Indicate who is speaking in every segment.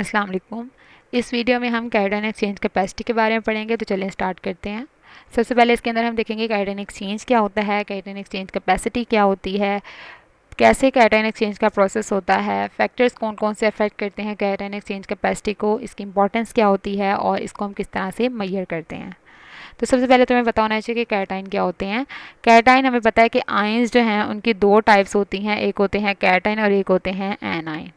Speaker 1: अस्सलाम वालेकुम। इस वीडियो में हम कैटायन एक्सचेंज कैपेसिटी के बारे में पढ़ेंगे, तो चलिए स्टार्ट करते हैं। सबसे पहले इसके अंदर हम देखेंगे कैटायन एक्सचेंज क्या होता है, कैटायन एक्सचेंज कैपेसिटी क्या होती है, कैसे कैटायन एक्सचेंज का प्रोसेस होता है, फैक्टर्स कौन कौन से अफेक्ट करते हैं कैटायन एक्सचेंज कैपेसिटी को, इसकी इंपॉर्टेंस क्या होती है और इसको हम किस तरह से मेजर करते हैं। तो सबसे पहले तुम्हें पता होना चाहिए कि कैटायन क्या होते हैं। कैटायन हमें पता है कि आयंस जो हैं उनकी दो टाइप्स होती हैं, एक होते हैं कैटायन और एक होते हैं एनायन।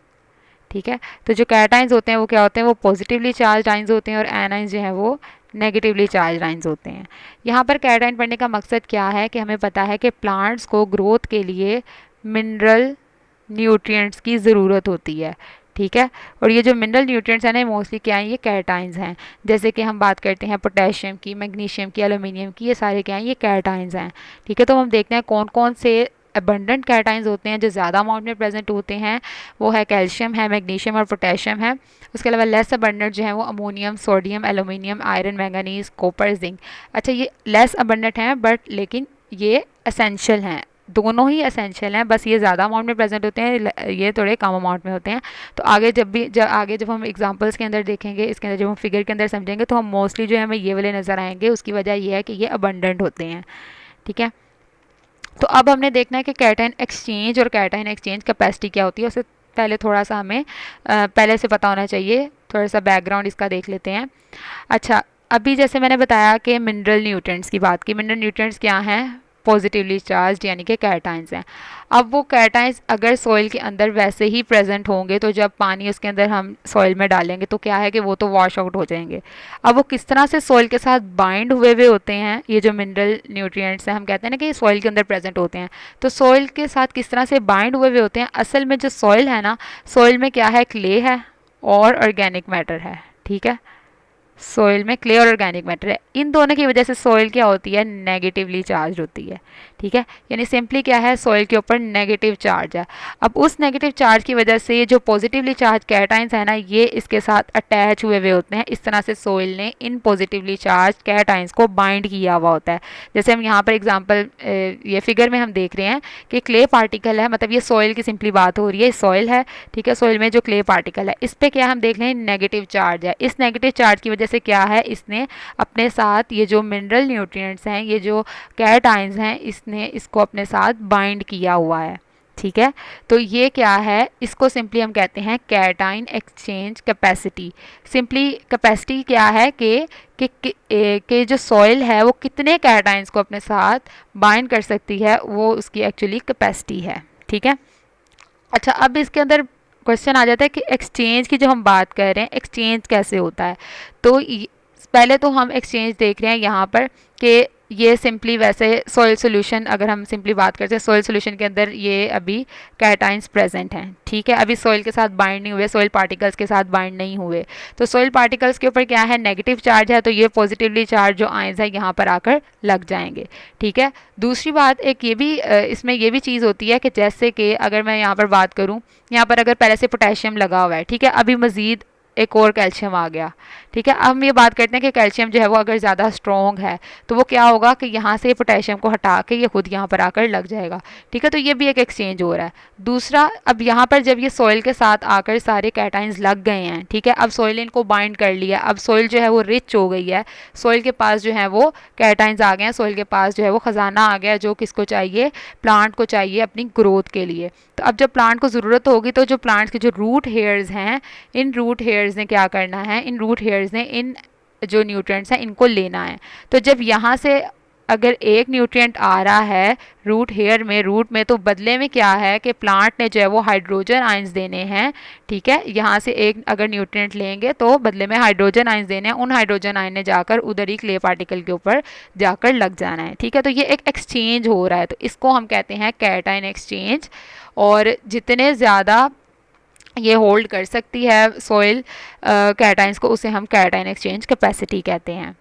Speaker 1: ठीक है, तो जो कैटाइंस होते हैं वो क्या होते हैं, वो पॉजिटिवली चार्ज आइंस होते हैं और एनाइंस जो है वो नेगेटिवली चार्ज आइंस होते हैं। यहाँ पर कैटाइन पढ़ने का मकसद क्या है कि हमें पता है कि प्लांट्स को ग्रोथ के लिए मिनरल न्यूट्रिएंट्स की ज़रूरत होती है। ठीक है, और ये जो मिनरल न्यूट्रिएंट्स हैं ना मोस्टली क्या हैं, ये कैटाइंस हैं। जैसे कि हम बात करते हैं पोटेशियम की, मैग्नीशियम की, एल्यूमिनियम की, ये सारे क्या हैं, ये कैटाइंस हैं। ठीक है, तो हम देखते हैं कौन कौन से अबंडेंट कैटाइंस होते हैं जो ज़्यादा अमाउंट में प्रेजेंट होते हैं। वो है कैल्शियम है, मैग्नीशियम और पोटेशियम है। उसके अलावा लेस अबंडेंट जो है वो ammonium, sodium, aluminium, iron, manganese, copper, zinc. अच्छा, ये लेस अबंडेंट हैं बट लेकिन ये असेंशियल हैं, दोनों ही असेंशियल हैं, बस ये ज़्यादा अमाउंट में प्रेजेंट होते हैं, ये थोड़े कम अमाउंट में होते हैं। तो आगे जब हम एग्जांपल्स के अंदर देखेंगे, इसके अंदर जब हम फिगर के अंदर समझेंगे तो हम मोस्टली जो है हमें ये वाले नज़र आएंगे। उसकी वजह ये है कि ये अबंडेंट होते हैं। ठीक है, तो अब हमने देखना है कि कैटायन एक्सचेंज और कैटायन एक्सचेंज कैपेसिटी क्या होती है। उससे पहले थोड़ा सा हमें पहले से पता होना चाहिए, थोड़ा सा बैकग्राउंड इसका देख लेते हैं। अच्छा, अभी जैसे मैंने बताया कि मिनरल न्यूट्रिएंट्स की बात की, मिनरल न्यूट्रिएंट्स क्या हैं, पॉजिटिवली चार्ज यानी कि कैटाइंस हैं। अब वो कैटाइंस अगर सॉइल के अंदर वैसे ही प्रेजेंट होंगे तो जब पानी उसके अंदर हम सॉइल में डालेंगे तो क्या है कि वो तो वॉश आउट हो जाएंगे। अब वो किस तरह से सॉइल के साथ बाइंड हुए हुए होते हैं, ये जो मिनरल न्यूट्रिएंट्स हैं, हम कहते हैं ना कि सॉइल के अंदर प्रेजेंट होते हैं, तो सॉइल के साथ किस तरह से बाइंड हुए हुए होते हैं। असल में जो सॉइल है ना, सॉइल में क्या है, क्ले है और ऑर्गेनिक मैटर है। ठीक है, सोइल में क्ले और ऑर्गेनिक मैटर है, इन दोनों की वजह से सोइल क्या होती है, नेगेटिवली चार्ज होती है। ठीक है, यानी सिंपली क्या है, सोइल के ऊपर नेगेटिव चार्ज है। अब उस नेगेटिव चार्ज की वजह से ये जो पॉजिटिवली चार्ज कैटाइंस है ना, ये इसके साथ अटैच हुए हुए होते हैं। इस तरह से सोइल ने इन पॉजिटिवली चार्ज कैटाइंस को बाइंड किया हुआ होता है। जैसे हम यहाँ पर एग्जाम्पल ये फिगर में हम देख रहे हैं कि क्ले पार्टिकल है, मतलब ये सोइल की सिंपली बात हो रही है, सोइल है। ठीक है, सोइल में जो क्ले पार्टिकल है इस पर क्या हम देख रहे हैं, नेगेटिव चार्ज है। इस नेगेटिव चार्ज की वजह से क्या है, इसने अपने साथ ये जो मिनरल न्यूट्रिएंट्स हैं, ये जो कैटाइंस हैं, इसने इसको अपने साथ बाइंड किया हुआ है। ठीक है, तो ये क्या है, इसको सिंपली हम कहते हैं cation exchange capacity. Simply capacity क्या है कि जो सॉइल है वो कितने कैटाइंस को अपने साथ बाइंड कर सकती है, वो उसकी एक्चुअली कैपेसिटी है। ठीक है, अच्छा, अब इसके अंदर क्वेश्चन आ जाता है कि एक्सचेंज की जो हम बात कर रहे हैं, एक्सचेंज कैसे होता है। तो पहले तो हम एक्सचेंज देख रहे हैं यहाँ पर कि ये सिंपली वैसे सॉइल सोल्यूशन, अगर हम सिंपली बात करते हैं सॉइल सोल्यूशन के अंदर ये अभी कैटाइंस प्रेजेंट हैं। ठीक है, अभी सॉइल के साथ बाइंड नहीं हुए, सॉइल पार्टिकल्स के साथ बाइंड नहीं हुए, तो सॉइल पार्टिकल्स के ऊपर क्या है, नेगेटिव चार्ज है, तो ये पॉजिटिवली चार्ज जो आयंस है यहाँ पर आकर लग जाएंगे। ठीक है, दूसरी बात एक ये भी इसमें ये भी चीज़ होती है कि जैसे कि अगर मैं यहाँ पर बात करूँ, यहाँ पर अगर पहले से पोटेशियम लगा हुआ है, ठीक है, अभी मज़ीद एक और कैल्शियम आ गया। ठीक है, अब हम ये बात करते हैं कि कैल्शियम जो है वो अगर ज़्यादा स्ट्रॉन्ग है तो वो क्या होगा कि यहाँ से पोटेशियम को हटा के ये खुद यहाँ पर आकर लग जाएगा। ठीक है, तो ये भी एक एक्सचेंज हो रहा है। दूसरा, अब यहाँ पर जब ये सॉइल के साथ आकर सारे कैटाइंस लग गए हैं, ठीक है, अब सॉइल इनको बाइंड कर लिया, अब सॉइल जो है वो रिच हो गई है, सॉइल के पास जो है वो कैटाइंस आ गए हैं, सॉइल के पास जो है वो ख़जाना आ गया जो किसको चाहिए, प्लांट को चाहिए अपनी ग्रोथ के लिए। तो अब जब प्लांट को ज़रूरत होगी तो जो प्लांट्स के जो रूट हेयर्स हैं, इन रूट हेयर्स ने क्या करना है, इन रूट हेयर्स ने इन जो न्यूट्रिएंट्स हैं इनको लेना है। तो जब यहाँ से अगर एक न्यूट्रिएंट आ रहा है रूट हेयर में, रूट में, तो बदले में क्या है कि प्लांट ने जो है वो हाइड्रोजन आयंस देने हैं। ठीक है, यहाँ से एक अगर न्यूट्रिएंट लेंगे तो बदले में हाइड्रोजन आयंस देने हैं, उन हाइड्रोजन आयन ने जाकर उधर ही क्ले पार्टिकल के ऊपर जाकर लग जाना है। ठीक है, तो ये एक एक्सचेंज हो रहा है, तो इसको हम कहते हैं कैटाइन एक्सचेंज। और जितने ज़्यादा ये होल्ड कर सकती है सॉइल कैटाइंस को, उसे हम कैटाइन एक्सचेंज कैपेसिटी कहते हैं।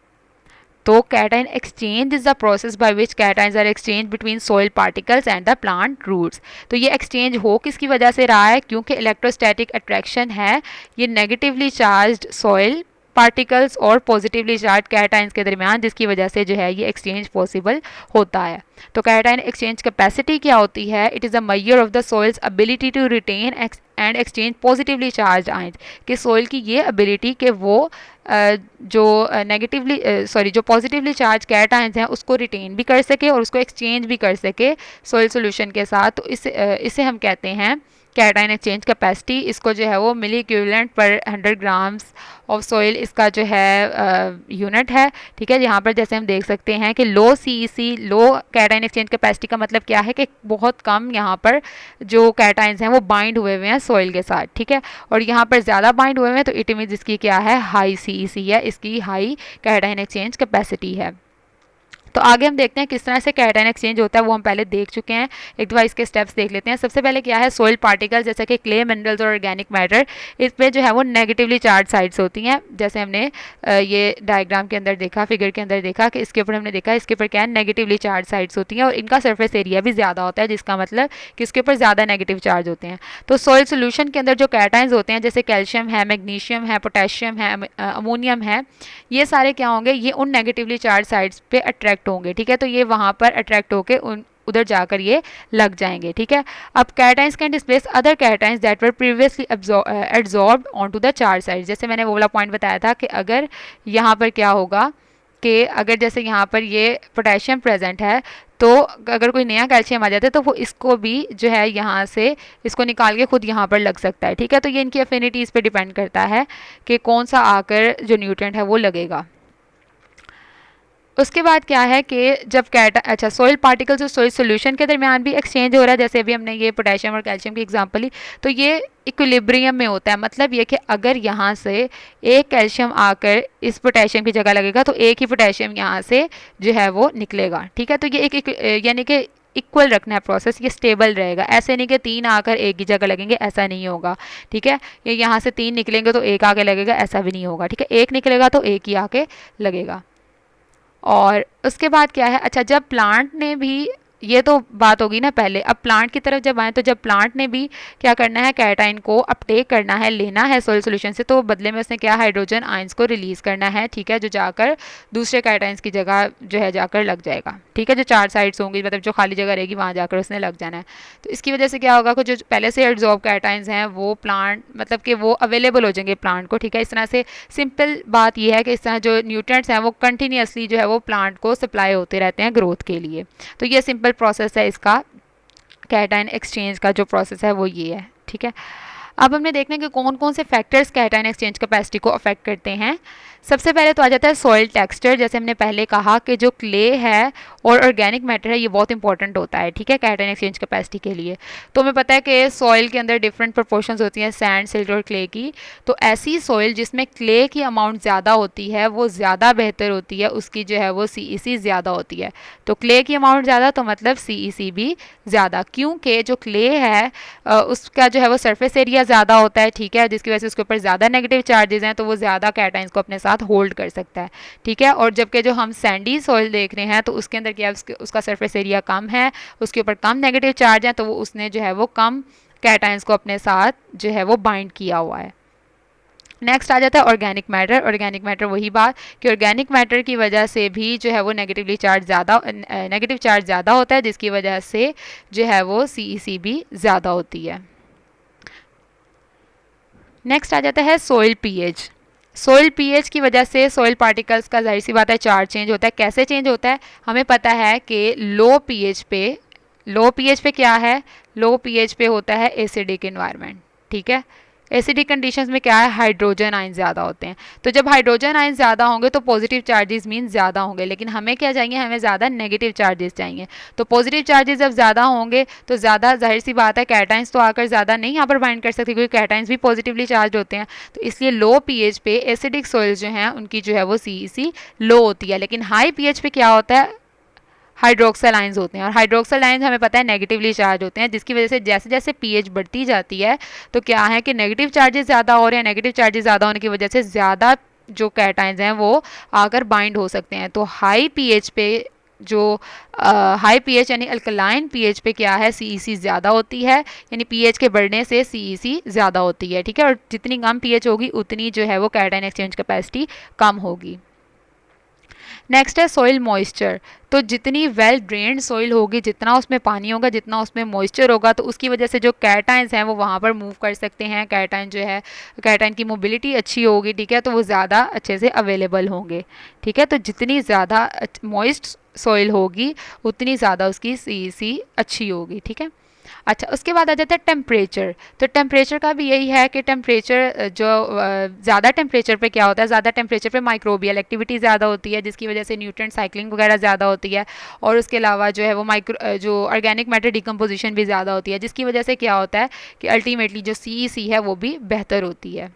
Speaker 1: तो cation exchange is the process by which cations are exchange between soil particles and the plant roots. तो ये एक्सचेंज हो किसकी वजह से रहा है, क्योंकि इलेक्ट्रोस्टैटिक अट्रैक्शन है, ये नेगेटिवली चार्ज्ड सॉइल पार्टिकल्स और पॉजिटिवली चार्ज कैटाइंस के दरमियान, जिसकी वजह से जो है ये एक्सचेंज पॉसिबल होता है। तो कैटाइन एक्सचेंज कैपेसिटी क्या होती है? It is a measure of the soil's ability to retain and exchange positively charge ions, कि सॉइल की ये एबिलिटी कि वो जो जो पॉजिटिवली चार्ज कैटाइंस हैं उसको रिटेन भी कर सके और उसको एक्सचेंज भी कर सके सॉइल सोल्यूशन के साथ। तो इसे हम कहते हैं कैटाइन एक्सचेंज कैपेसिटी। इसको जो है वो मिली इक्विवेलेंट पर 100 ग्राम्स ऑफ सॉइल इसका जो है यूनिट है। ठीक है, यहाँ पर जैसे हम देख सकते हैं कि लो CEC, लो कैटाइन एक्सचेंज कैपेसिटी का मतलब क्या है कि बहुत कम यहाँ पर जो कैटाइंस हैं वो बाइंड हुए हैं सॉइल के साथ। ठीक है, और यहाँ पर ज़्यादा बाइंड हुए हैं तो इट मीन्स इसकी क्या है? हाई CEC है, इसकी हाई कैटाइन एक्सचेंज कैपेसिटी है। तो आगे हम देखते हैं किस तरह से कैटाइन एक्सचेंज होता है, वो हम पहले देख चुके हैं। एक दफ़ा इसके स्टेप्स देख लेते हैं। सबसे पहले क्या है? सॉइल पार्टिकल जैसे कि क्ले, मिनरल्स और ऑर्गेनिक मैटर, इस पे जो है वो नेगेटिवली चार्ज साइड्स होती हैं। जैसे हमने ये डायग्राम के अंदर देखा, फिगर के अंदर देखा कि इसके ऊपर हमने देखा इसके ऊपर क्या है? नेगेटिवली चार्ज साइड्स होती हैं और इनका सरफेस एरिया भी ज़्यादा होता है, जिसका मतलब कि इसके ऊपर ज़्यादा नेगेटिव चार्ज होते हैं। तो सॉइल सोल्यूशन के अंदर जो कैटाइंस होते हैं जैसे कैल्शियम है, मैग्नीशियम है, पोटेशियम है, अमोनियम है, ये सारे क्या होंगे? ये उन नेगेटिवली चार्ज साइड्स पे अट्रैक्ट होंगे। ठीक है, तो ये वहाँ पर अट्रैक्ट होके उधर जाकर ये लग जाएंगे। ठीक है, अब cations can displace other cations that were previously absorbed onto the charge side. जैसे मैंने वो वाला पॉइंट बताया था कि अगर यहाँ पर क्या होगा कि अगर जैसे यहाँ पर ये पोटेशियम प्रेजेंट है तो अगर कोई नया कैल्शियम आ जाता है तो वो इसको भी जो है यहाँ से इसको निकाल के खुद यहाँ पर लग सकता है। ठीक है, तो ये इनकी अफिनिटीज़ पे डिपेंड करता है कि कौन सा आकर जो न्यूट्रिएंट है वो लगेगा। उसके बाद क्या है कि जब सॉइल पार्टिकल्स और सॉइल सोल्यूशन के दरमियान भी एक्सचेंज हो रहा है, जैसे अभी हमने ये पोटेशियम और कैल्शियम की एग्जांपल ली, तो ये इक्विलिब्रियम में होता है। मतलब ये कि अगर यहाँ से एक कैल्शियम आकर इस पोटेशियम की जगह लगेगा तो एक ही पोटेशियम यहाँ से जो है वो निकलेगा। ठीक है, तो ये एक यानी कि इक्वल रखना है प्रोसेस, ये स्टेबल रहेगा। ऐसे नहीं कि 3 आकर एक ही जगह लगेंगे, ऐसा नहीं होगा। ठीक है, ये यहाँ से 3 निकलेंगे तो एक आके लगेगा, ऐसा भी नहीं होगा। ठीक है, एक निकलेगा तो एक ही आके लगेगा। और उसके बाद क्या है? अच्छा, जब प्लांट ने भी, ये तो बात होगी ना पहले, अब प्लांट की तरफ जब आए तो जब प्लांट ने भी क्या करना है? कैटाइन को अपटेक करना है, लेना है सॉइल सोल्यूशन से, तो बदले में उसने क्या हाइड्रोजन आयंस को रिलीज़ करना है। ठीक है, जो जाकर दूसरे कैटाइंस की जगह जो है जाकर लग जाएगा। ठीक है, जो 4 साइड्स होंगी, मतलब जो खाली जगह रहेगी वहाँ जाकर उसने लग जाना है। तो इसकी वजह से क्या होगा कि जो पहले से एब्जॉर्ब कैटाइंस हैं वो प्लांट मतलब कि वो अवेलेबल हो जाएंगे प्लांट को। ठीक है, इस तरह से सिंपल बात यह है कि इस तरह जो न्यूट्रिएंट्स हैं वो कंटिन्यूसली जो है वो प्लांट को सप्लाई होते रहते हैं ग्रोथ के लिए। तो ये सिंपल प्रोसेस है इसका, कैटाइन एक्सचेंज का जो प्रोसेस है वो ये है। ठीक है, अब हमने देखना है कि कौन कौन से फैक्टर्स कैटाइन एक्सचेंज कैपेसिटी को अफेक्ट करते हैं। सबसे पहले तो आ जाता है सॉइल टेक्सचर। जैसे हमने पहले कहा कि जो क्ले है और ऑर्गेनिक मैटर है ये बहुत इंपॉर्टेंट होता है। ठीक है, कैटाइन एक्सचेंज कैपेसिटी के लिए। तो हमें पता है कि सॉइल के अंदर डिफरेंट प्रोपोर्शंस होती हैं सैंड, सिल्ट और क्ले की। तो ऐसी सॉइल जिसमें क्ले की अमाउंट ज़्यादा होती है वो ज़्यादा बेहतर होती है, उसकी जो है वो CEC ज़्यादा होती है। तो क्ले की अमाउंट ज़्यादा तो मतलब CEC भी ज़्यादा, क्योंकि जो क्ले है उसका जो है वो सरफेस एरिया ज़्यादा होता है। ठीक है, जिसकी वजह से उसके ऊपर ज़्यादा नेगेटिव चार्जेस हैं तो वो ज़्यादा कैटाइंस को अपने साथ होल्ड कर सकता है। ठीक है, और जबकि जो हम सैंडी सॉइल देख रहे हैं तो उसके अंदर क्या है? उसका सरफेस एरिया कम है, उसके ऊपर कम नेगेटिव चार्ज है, तो वो उसने जो है वो कम कैटाइंस को अपने साथ जो है वो बाइंड किया हुआ है। नेक्स्ट आ जाता है ऑर्गेनिक मैटर। ऑर्गेनिक मैटर वही बात कि ऑर्गेनिक मैटर की वजह से भी जो है वो नेगेटिव चार्ज ज़्यादा होता है, जिसकी वजह से जो है वो CEC भी ज़्यादा होती है। नेक्स्ट आ जाता है सॉइल पीएच। सॉइल पीएच की वजह से सॉइल पार्टिकल्स का जाहिर सी बात है चार्ज चेंज होता है। कैसे चेंज होता है? हमें पता है कि लो पीएच पे क्या है? लो पीएच पे होता है एसिडिक इन्वायरमेंट। ठीक है, एसिडिक कंडीशंस में क्या है? हाइड्रोजन आयन ज़्यादा होते हैं। तो जब हाइड्रोजन आयन ज़्यादा होंगे तो पॉजिटिव चार्जेस मीन ज़्यादा होंगे, लेकिन हमें क्या चाहिए? हमें ज़्यादा नेगेटिव चार्जेस चाहिए। तो पॉजिटिव चार्जेस जब ज़्यादा होंगे तो ज़्यादा जाहिर सी बात है कैटाइंस तो आकर ज़्यादा नहीं यहाँ पर बाइंड कर सकते, क्योंकि कैटाइंस भी पॉजिटिवली चार्ज होते हैं। तो इसलिए लो पीएच पे एसिडिक सॉइल्स जो हैं उनकी जो है वो CEC लो होती है। लेकिन हाई पीएच पे क्या होता है? हाइड्रोक्सल आयंस होते हैं, और हाइड्रोक्सल आयंस हमें पता है नेगेटिवली चार्ज होते हैं, जिसकी वजह से जैसे जैसे पीएच बढ़ती जाती है तो क्या है कि नेगेटिव चार्जेस ज़्यादा हो रहे हैं। नेगेटिव चार्जेस ज़्यादा होने की वजह से ज़्यादा जो कैटाइंस हैं वो आकर बाइंड हो सकते हैं। तो हाई पीएच पे जो हाई पीएच यानी अल्कलाइन पीएच पे क्या है, सीईसी ज़्यादा होती है, यानी पीएच के बढ़ने से सीईसी ज़्यादा होती है, ठीक है। और जितनी कम पीएच होगी उतनी जो है वो कैटायन एक्सचेंज कैपेसिटी कम होगी। नेक्स्ट है सॉइल मॉइस्चर। तो जितनी वेल ड्रेन्ड सॉइल होगी, जितना उसमें पानी होगा, जितना उसमें मॉइस्चर होगा, तो उसकी वजह से जो कैटाइंस हैं वो वहाँ पर मूव कर सकते हैं। कैटाइन जो है, कैटाइन की मोबिलिटी अच्छी होगी, ठीक है, तो वो ज़्यादा अच्छे से अवेलेबल होंगे, ठीक है। तो जितनी ज़्यादा मॉइस्ट सॉइल होगी उतनी ज़्यादा उसकी सीईसी अच्छी होगी, ठीक है। अच्छा, उसके बाद आ जाता है टेम्परेचर। तो टेम्परेचर का भी यही है कि टेम्परेचर जो ज़्यादा टेम्परेचर पे क्या होता है, ज़्यादा टेम्परेचर पे माइक्रोबियल एक्टिविटी ज़्यादा होती है, जिसकी वजह से न्यूट्रिएंट साइक्लिंग वगैरह ज़्यादा होती है। और उसके अलावा जो है वो जो ऑर्गेनिक मैटर डिकम्पोजिशन भी ज़्यादा होती है, जिसकी वजह से क्या होता है कि अल्टीमेटली जो सीईसी है वो भी बेहतर होती है।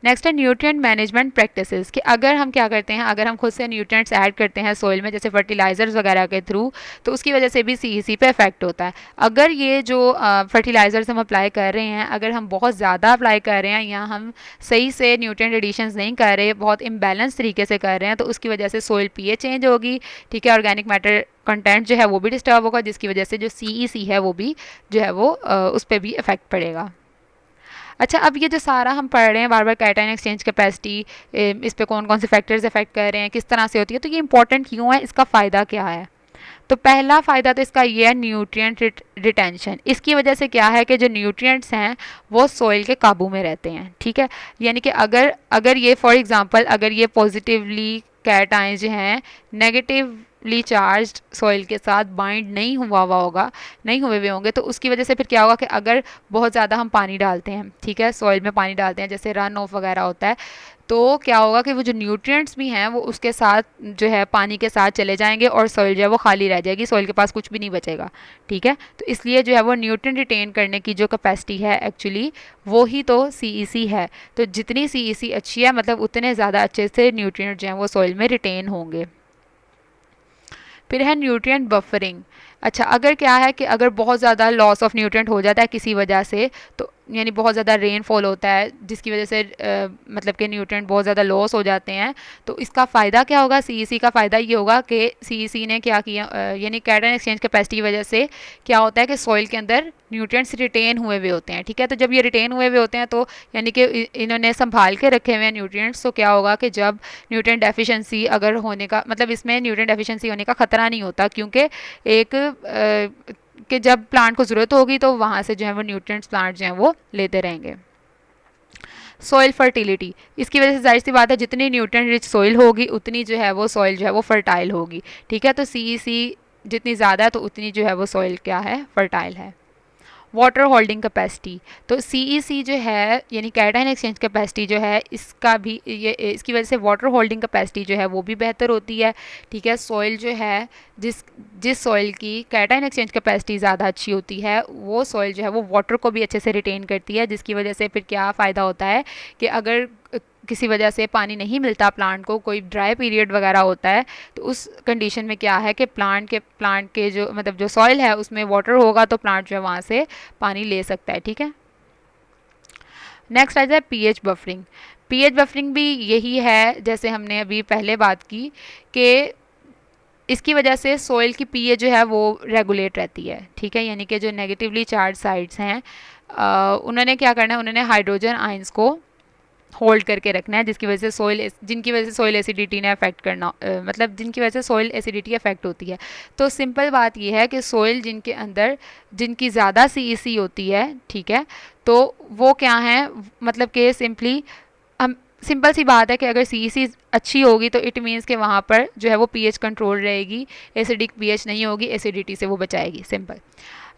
Speaker 1: नेक्स्ट है न्यूट्रिएंट मैनेजमेंट प्रैक्टिसेस, कि अगर हम क्या करते हैं, अगर हम खुद से न्यूट्रिएंट्स ऐड करते हैं सोइल में, जैसे फर्टिलाइजर्स वगैरह के थ्रू, तो उसकी वजह से भी सीईसी पे इफेक्ट होता है। अगर ये जो फर्टिलाइजर्स हम अप्लाई कर रहे हैं, अगर हम बहुत ज़्यादा अप्लाई कर रहे हैं या हम सही से न्यूट्रिएंट एडिशंस नहीं कर रहे, बहुत इम्बैलेंस तरीके से कर रहे हैं, तो उसकी वजह से सोइल पीएच चेंज होगी, ठीक है। ऑर्गेनिक मैटर कंटेंट जो है वो भी डिस्टर्ब होगा, जिसकी वजह से जो सीईसी है वो भी जो है वो उस पर भी इफेक्ट पड़ेगा। अच्छा, अब ये जो सारा हम पढ़ रहे हैं बार बार, कैटायन एक्सचेंज कैपेसिटी, इस पे कौन कौन से फैक्टर्स इफेक्ट कर रहे हैं, किस तरह से होती है, तो ये इंपॉर्टेंट क्यों है, इसका फ़ायदा क्या है। तो पहला फ़ायदा तो इसका ये है न्यूट्रिएंट रिटेंशन। इसकी वजह से क्या है कि जो न्यूट्रिएंट्स हैं वो सॉइल के काबू में रहते हैं, ठीक है। यानी कि अगर अगर ये फॉर एग्जांपल अगर ये पॉजिटिवली कैटायन जो हैं नेगेटिवली चार्ज्ड सॉइल के साथ बाइंड नहीं हुए हुए होंगे, तो उसकी वजह से फिर क्या होगा कि अगर बहुत ज़्यादा हम पानी डालते हैं, ठीक है, सॉइल में पानी डालते हैं, जैसे रन ऑफ वगैरह होता है, तो क्या होगा कि वो जो न्यूट्रिएंट्स भी हैं वो उसके साथ जो है पानी के साथ चले जाएंगे और सॉइल जो है वो खाली रह जाएगी, सॉइल के पास कुछ भी नहीं बचेगा, ठीक है। तो इसलिए जो है वो न्यूट्रिएंट रिटेन करने की जो कैपेसिटी है एक्चुअली वो ही तो सीईसी है। तो जितनी सीईसी अच्छी है मतलब उतने ज़्यादा अच्छे से न्यूट्रिएंट जो हैं वो सॉइल में रिटेन होंगे। फिर है न्यूट्रिएंट बफरिंग। अच्छा, अगर क्या है कि अगर बहुत ज़्यादा लॉस ऑफ न्यूट्रिएंट हो जाता है किसी वजह से, तो यानी बहुत ज़्यादा रेनफॉल होता है जिसकी वजह से मतलब कि न्यूट्रिएंट बहुत ज़्यादा लॉस हो जाते हैं, तो इसका फ़ायदा क्या होगा, सीईसी का फ़ायदा ये होगा कि सीईसी ने क्या किया, यानी कैटायन एक्सचेंज कैपेसिटी की वजह से क्या होता है कि सॉइल के अंदर न्यूट्रिएंट्स रिटेन हुए हुए होते हैं, ठीक है। तो जब ये रिटेन हुए हुए होते हैं तो यानी कि इन्होंने संभाल के रखे हुए हैं न्यूट्रिएंट्स, तो क्या होगा कि जब न्यूट्रिएंट डेफिशिएंसी अगर होने का मतलब इसमें न्यूट्रिएंट डेफिशिएंसी होने का खतरा नहीं होता, क्योंकि एक कि जब प्लांट को ज़रूरत होगी तो वहाँ से जो है वो न्यूट्रिएंट्स प्लांट जो है वो लेते रहेंगे। सॉइल फर्टिलिटी, इसकी वजह से जाहिर सी बात है जितनी न्यूट्रिएंट रिच सॉइल होगी उतनी जो है वो सॉइल जो है वो फर्टाइल होगी, ठीक है। तो सीईसी जितनी ज़्यादा है तो उतनी जो है वो सॉइल क्या है, फर्टाइल है। वाटर होल्डिंग कैपेसिटी, तो सीईसी जो है यानी कैटायन एक्सचेंज कैपेसिटी जो है इसका भी ये इसकी वजह से वाटर होल्डिंग कैपेसिटी जो है वो भी बेहतर होती है, ठीक है। सॉइल जो है जिस जिस सॉइल की कैटायन एक्सचेंज कैपेसिटी ज़्यादा अच्छी होती है वो सॉइल जो है वो वाटर को भी अच्छे से रिटेन करती है, जिसकी वजह से फिर क्या फ़ायदा होता है कि अगर किसी वजह से पानी नहीं मिलता प्लांट को, कोई ड्राई पीरियड वगैरह होता है, तो उस कंडीशन में क्या है कि प्लांट के जो मतलब जो सॉइल है उसमें वाटर होगा तो प्लांट जो है वहाँ से पानी ले सकता है, ठीक है। नेक्स्ट आ जाए पीएच बफरिंग। पीएच बफरिंग भी यही है जैसे हमने अभी पहले बात की कि इसकी वजह से सॉइल की पीएच जो है वो रेगुलेट रहती है, ठीक है। यानी कि जो नेगेटिवली चार्ज साइड्स हैं उन्होंने क्या करना है, उन्होंने हाइड्रोजन आयंस को होल्ड करके रखना है, जिसकी वजह से जिनकी वजह से सॉइल एसिडिटी ने अफेक्ट करना मतलब जिनकी वजह से सॉइल एसिडिटी अफेक्ट होती है। तो सिंपल बात यह है कि सॉइल जिनके अंदर जिनकी ज़्यादा सीईसी होती है, ठीक है, तो वो क्या है मतलब कि हम सिंपल सी बात है कि अगर सीईसी अच्छी होगी तो इट मीन्स कि वहाँ पर जो है वो पीएच कंट्रोल रहेगी, एसिडिक पीएच नहीं होगी, एसिडिटी से वो बचाएगी, सिंपल।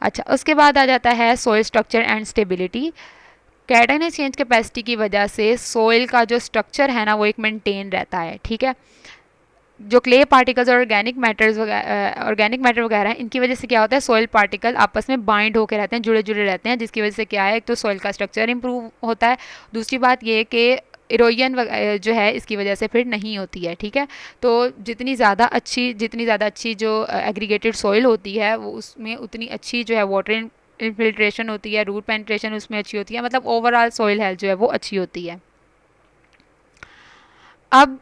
Speaker 1: अच्छा, उसके बाद आ जाता है soil structure and stability. Cation exchange capacity की वजह से सॉइल का जो स्ट्रक्चर है ना वो एक मेंटेन रहता है, ठीक है। जो क्ले पार्टिकल्स और ऑर्गेनिक मैटर वगैरह हैं, इनकी वजह से क्या होता है, सॉइल पार्टिकल आपस में बाइंड होकर रहते हैं, जुड़े जुड़े रहते हैं, जिसकी वजह से क्या है, एक तो सॉइल का स्ट्रक्चर इंप्रूव होता है, दूसरी बात ये कि इरोजन जो है इसकी वजह से फिर नहीं होती है, ठीक है। तो जितनी ज़्यादा अच्छी जो एग्रीगेटेड सॉइल होती है वो उसमें उतनी अच्छी जो है वाटर इन्फिल्ट्रेशन होती है, रूट पेनिट्रेशन उसमें अच्छी होती है, मतलब ओवरऑल सॉइल हेल्थ जो है वो अच्छी होती है। अब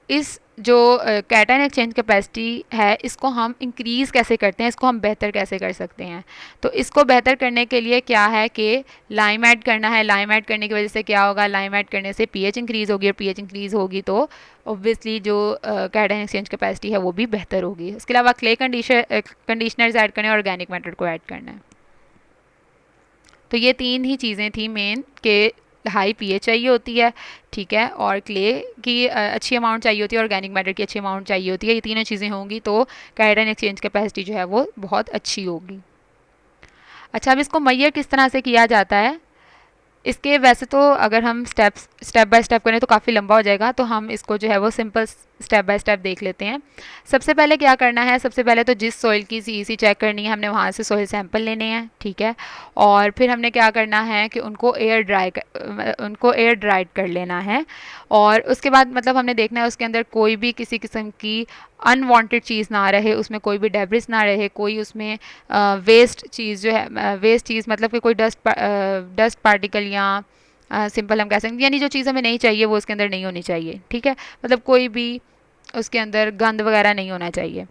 Speaker 1: इस जो कैटायन एक्सचेंज कैपेसिटी है इसको हम इंक्रीज़ कैसे करते हैं, इसको हम बेहतर कैसे कर सकते हैं। तो इसको बेहतर करने के लिए क्या है कि लाइम ऐड करना है। लाइम ऐड करने की वजह से क्या होगा, लाइम ऐड करने से पीएच इंक्रीज़ होगी, और पीएच इंक्रीज़ होगी तो ऑब्वियसली जो कैटायन एक्सचेंज कैपेसिटी है वो भी बेहतर होगी। इसके अलावा क्ले कंडीशनर्स ऐड करने और ऑर्गेनिक मैटर को ऐड करना है। तो ये 3 ही चीज़ें थी मेन के हाई पीएच चाहिए होती है, ठीक है, और क्ले की अच्छी अमाउंट चाहिए होती है, ऑर्गेनिक मैटर की अच्छी अमाउंट चाहिए होती है। ये तीनों चीज़ें होंगी तो कैटायन एक्सचेंज कैपेसिटी जो है वो बहुत अच्छी होगी। अच्छा, अब इसको मैयर किस तरह से किया जाता है, इसके वैसे तो अगर हम स्टेप बाय स्टेप करें तो काफ़ी लंबा हो जाएगा, तो हम इसको जो है वो सिंपल स्टेप बाय स्टेप देख लेते हैं। सबसे पहले क्या करना है, सबसे पहले तो जिस सॉइल की सीईसी चेक करनी है हमने वहाँ से सॉइल सैंपल लेने हैं, ठीक है, और फिर हमने क्या करना है कि उनको एयर ड्राइड कर लेना है। और उसके बाद मतलब हमने देखना है उसके अंदर कोई भी किसी किस्म की अनवांटेड चीज़ ना रहे, उसमें कोई भी डेब्रिस ना रहे, कोई उसमें वेस्ट चीज़ जो है, वेस्ट चीज़ मतलब कि कोई डस्ट पार्टिकल या सिंपल हम कह सकते हैं, यानी जो चीज़ हमें नहीं चाहिए वो उसके अंदर नहीं होनी चाहिए, ठीक है, मतलब कोई भी उसके अंदर गंद वगैरह नहीं होना चाहिए।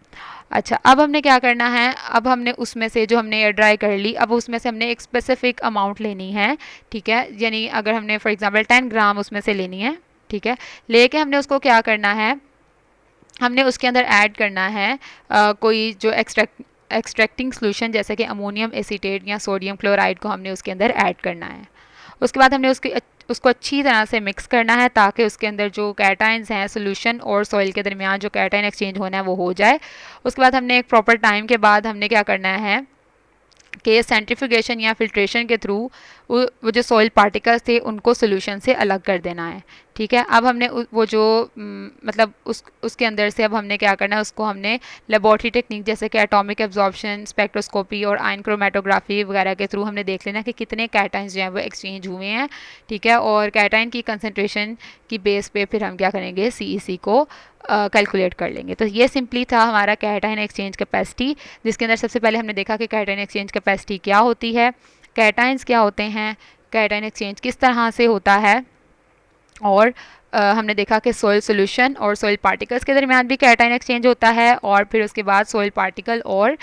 Speaker 1: अच्छा, अब हमने क्या करना है, अब हमने उसमें से जो हमने एयर ड्राई कर ली, अब उसमें से हमने एक स्पेसिफिक अमाउंट लेनी है, ठीक है, यानी अगर हमने फॉर एग्जांपल 10 ग्राम उसमें से लेनी है, ठीक है, लेके हमने उसको क्या करना है, हमने उसके अंदर ऐड करना है कोई जो एक्सट्रैक्टिंग सोल्यूशन जैसे कि अमोनियम एसीटेट या सोडियम क्लोराइड को हमने उसके अंदर ऐड करना है। उसके बाद हमने उसको अच्छी तरह से मिक्स करना है ताकि उसके अंदर जो कैटाइंस हैं सोल्यूशन और सॉइल के दरमियान जो कैटाइन एक्सचेंज होना है वो हो जाए। उसके बाद हमने एक प्रॉपर टाइम के बाद हमने क्या करना है कि सेंट्रीफ्यूगेशन या फिल्ट्रेशन के थ्रू वो जो सॉइल पार्टिकल्स थे उनको सोल्यूशन से अलग कर देना है, ठीक है। अब हमने वो जो मतलब उसके अंदर से अब हमने क्या करना है, उसको हमने लेबॉर्ट्री टेक्निक जैसे कि एटॉमिक एब्जॉर्प्शन, स्पेक्ट्रोस्कोपी और आयन क्रोमेटोग्राफी वगैरह के थ्रू हमने देख लेना कि कितने कैटाइंस जो हैं वो एक्सचेंज हुए हैं, ठीक है, और कैटाइन की कंसनट्रेशन की बेस पे फिर हम क्या करेंगे, सीईसी को कैलकुलेट कर लेंगे। तो ये सिंपली था हमारा कैटाइन एक्सचेंज कैपेसिटी, जिसके अंदर सबसे पहले हमने देखा कि कैटाइन एक्सचेंज कैपेसिटी क्या होती है, कैटाइंस क्या होते हैं, कैटाइन एक्सचेंज किस तरह से होता है, और हमने देखा कि सॉइल सोल्यूशन और सॉइल पार्टिकल्स के दरमियान भी कैटाइन एक्सचेंज होता है, और फिर उसके बाद सॉइल पार्टिकल और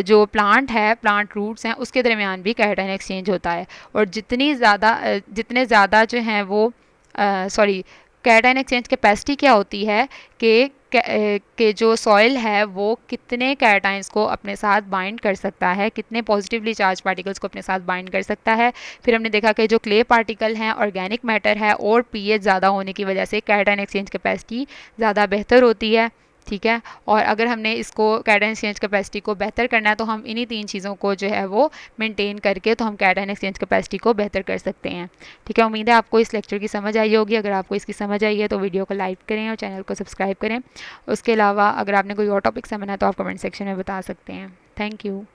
Speaker 1: जो प्लांट है, प्लांट रूट्स हैं, उसके दरमियान भी कैटाइन एक्सचेंज होता है। और जितने ज़्यादा जो हैं वो कैटाइन एक्सचेंज कैपेसिटी क्या होती है कि जो सॉइल है वो कितने कैटाइंस को अपने साथ बाइंड कर सकता है, कितने पॉजिटिवली चार्ज पार्टिकल्स को अपने साथ बाइंड कर सकता है। फिर हमने देखा कि जो क्ले पार्टिकल हैं, ऑर्गेनिक मैटर है और पीएच ज़्यादा होने की वजह से कैटाइन एक्सचेंज कैपेसिटी ज़्यादा बेहतर होती है, ठीक है। और अगर हमने इसको कैटाइन एक्सचेंज कैपेसिटी को बेहतर करना है तो हम इन्हीं 3 चीज़ों को जो है वो मेंटेन करके तो हम कैटाइन एक्सचेंज कैपेसिटी को बेहतर कर सकते हैं, ठीक है। उम्मीद है आपको इस लेक्चर की समझ आई होगी। अगर आपको इसकी समझ आई है तो वीडियो को लाइक करें और चैनल को सब्सक्राइब करें। उसके अलावा अगर आपने कोई और टॉपिक समझना है तो आप कमेंट सेक्शन में बता सकते हैं। Thank you.